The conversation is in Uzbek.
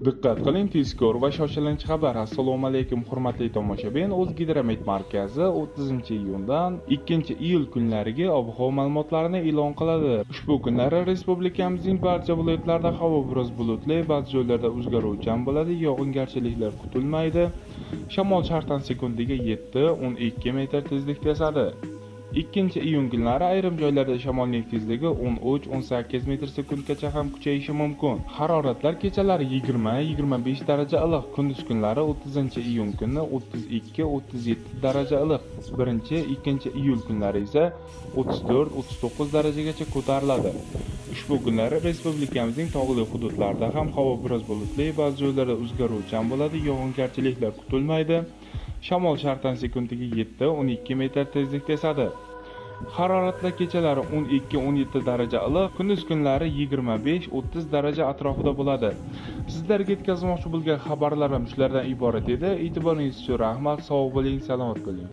Diqqat qiling, tezkor va shoshilinch xabar. Assalomu alaykum hurmatli tomoshabin. O'zgidromet markazi 30-iyundan 2-iyul kunlariga ob-havo ma'lumotlarini e'lon qiladi. Ushbu kunlari respublikamizning barcha viloyatlarida havo biroz bulutli, ba'zi joylarda o'zgaruvchan bo'ladi, yog'ingarchiliklar kutilmaydi. Shamol sharqdan sekundiga 7-12 metr tezlikda esadi. 2-iyun kunlari ayrim joylarda shamolning tezligi 13-18 metr sekundgacha ham kuchayishi mumkin. Haroratlar kechalari 20-25 daraja iliq, kunduz kunlari 30-iyun kuni 32-37 daraja iliq. 1-2-iyul kunlari esa 34-39 darajagacha ko'tariladi. Ushbu kunlari respublikamizning tog'li hududlarida ham havo biroz bulutli, ba'zi joylarda o'zgaruvchan bo'ladi, yog'ingarchiliklar kutilmaydi. Shamol sharqdan sekundiga 7-12 metr tezlikda esadi. Haroratlar kechalari 12-17 daraja iliq, kunduz kunlari 25-30 daraja atrofida bo'ladi. Sizlarga yetkazmoqchi bo'lgan xabarlarim shulardan iborat edi. E'tiboringiz uchun rahmat, sog' bo'ling, salomat bo'ling.